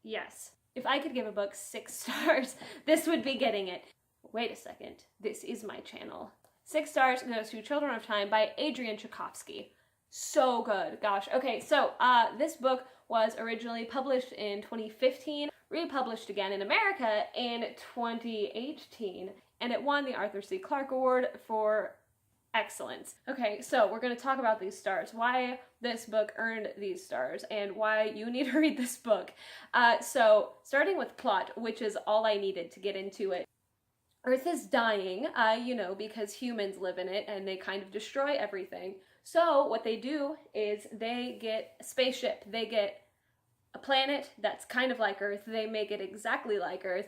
Yes. If I could give a book 6 stars, this would be getting it. Wait a second. This is my channel. 6 stars goes to Children of Time by Adrian Tchaikovsky. So good. Gosh. Okay, so this book was originally published in 2015, republished again in America in 2018, and it won the Arthur C. Clarke Award for excellence. Okay, so we're going to talk about these stars, why this book earned these stars, and why you need to read this book. So starting with plot, which is all I needed to get into it. Earth is dying, because humans live in it and they kind of destroy everything. So what they do is they get a spaceship, they get a planet that's kind of like Earth, they make it exactly like Earth,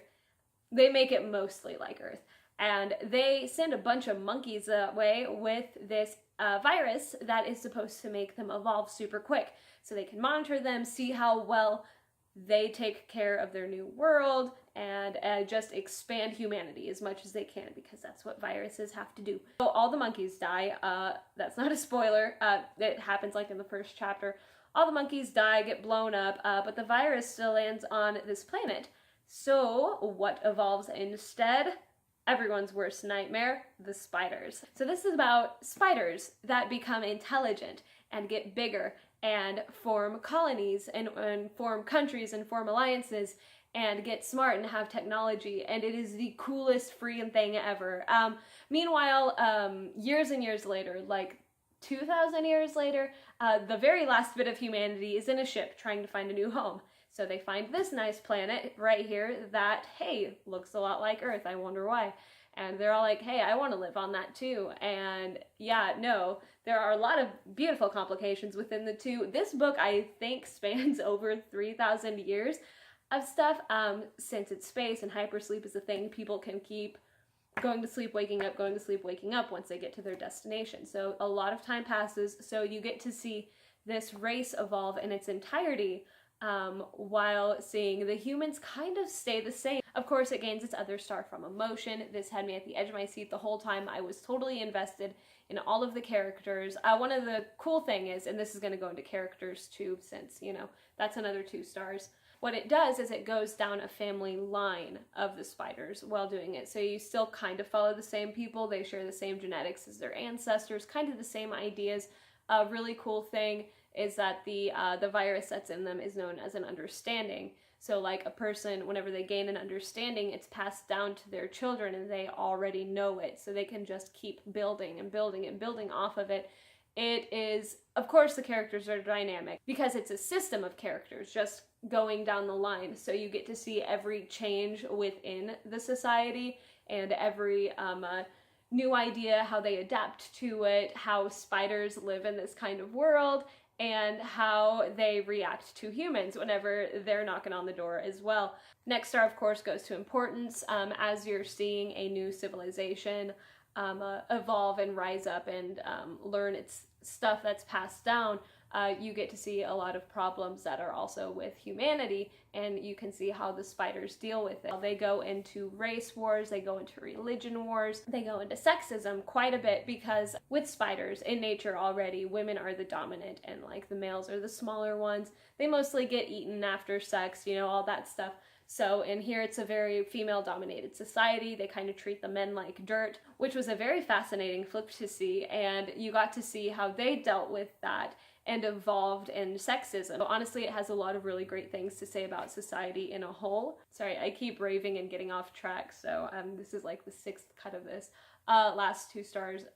they make it mostly like Earth. And they send a bunch of monkeys away with this virus that is supposed to make them evolve super quick. So they can monitor them, see how well they take care of their new world, and just expand humanity as much as they can, because that's what viruses have to do. So all the monkeys die. That's not a spoiler. It happens like in the first chapter. All the monkeys die, get blown up, but the virus still lands on this planet. So what evolves instead? Everyone's worst nightmare, the spiders. So this is about spiders that become intelligent and get bigger and form colonies and form countries and form alliances and get smart and have technology, and it is the coolest freaking thing ever. Meanwhile, years and years later, like 2,000 years later, the very last bit of humanity is in a ship trying to find a new home. So they find this nice planet right here that, hey, looks a lot like Earth, I wonder why. And they're all like, hey, I want to live on that too. And yeah, no, there are a lot of beautiful complications within the two. This book, I think, spans over 3,000 years of stuff. Since it's space and hypersleep is a thing, people can keep going to sleep, waking up, going to sleep, waking up once they get to their destination. So a lot of time passes, so you get to see this race evolve in its entirety, while seeing the humans kind of stay the same. Of course, it gains its other star from emotion. This had me at the edge of my seat the whole time. I was totally invested in all of the characters. One of the cool thing is, and this is going to go into characters too, since, that's another 2 stars. What it does is it goes down a family line of the spiders while doing it. So you still kind of follow the same people. They share the same genetics as their ancestors, kind of the same ideas. A really cool thing is that the virus that's in them is known as an understanding. So like a person, whenever they gain an understanding, it's passed down to their children and they already know it. So they can just keep building and building and building off of it. It is, of course, the characters are dynamic because it's a system of characters just going down the line. So you get to see every change within the society and every new idea, how they adapt to it, how spiders live in this kind of world, and how they react to humans whenever they're knocking on the door as well. Next star, of course, goes to importance. As you're seeing a new civilization evolve and rise up and learn its stuff that's passed down, you get to see a lot of problems that are also with humanity, and you can see how the spiders deal with it. They go into race wars, they go into religion wars, they go into sexism quite a bit, because with spiders in nature already, women are the dominant and like the males are the smaller ones. They mostly get eaten after sex, all that stuff. So in here, it's a very female-dominated society. They kind of treat the men like dirt, which was a very fascinating flip to see, and you got to see how they dealt with that and evolved in sexism. So honestly, it has a lot of really great things to say about society in a whole. Sorry, I keep raving and getting off track, so this is like the 6th cut of this. Last 2 stars,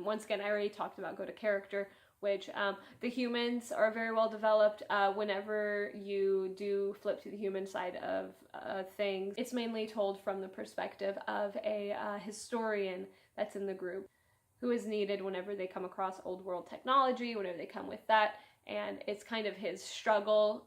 once again, I already talked about go to character, which the humans are very well developed. Whenever you do flip to the human side of things, it's mainly told from the perspective of a historian that's in the group, who is needed whenever they come across old world technology, whenever they come with that, and it's kind of his struggle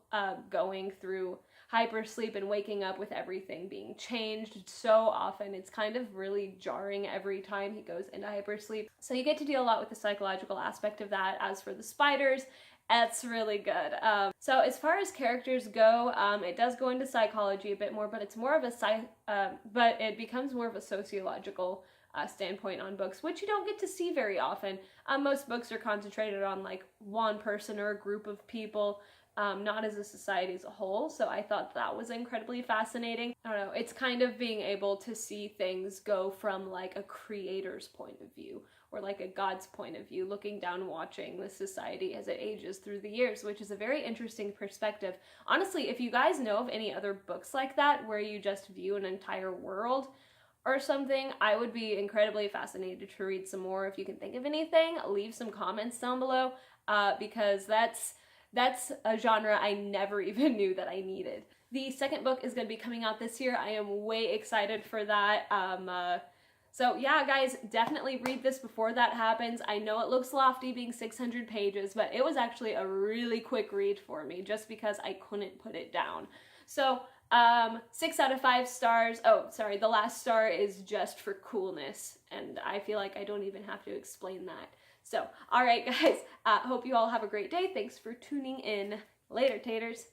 going through hypersleep and waking up with everything being changed so often. It's kind of really jarring every time he goes into hypersleep. So you get to deal a lot with the psychological aspect of that. As for the spiders, it's really good. So as far as characters go, it does go into psychology a bit more, but it's more of a but it becomes more of a sociological standpoint on books, which you don't get to see very often. Most books are concentrated on like one person or a group of people, not as a society as a whole. So I thought that was incredibly fascinating. I don't know, it's kind of being able to see things go from like a creator's point of view, or like a God's point of view, looking down, watching the society as it ages through the years, which is a very interesting perspective. Honestly, if you guys know of any other books like that where you just view an entire world or something, I would be incredibly fascinated to read some more. If you can think of anything, leave some comments down below, because that's a genre I never even knew that I needed. The second book is going to be coming out this year. I am way excited for that. So yeah, guys, definitely read this before that happens. I know it looks lofty being 600 pages, but it was actually a really quick read for me just because I couldn't put it down. So 6 out of 5 stars. Oh, sorry, the last star is just for coolness, and I feel like I don't even have to explain that. So, all right, guys, hope you all have a great day. Thanks for tuning in. Later, taters.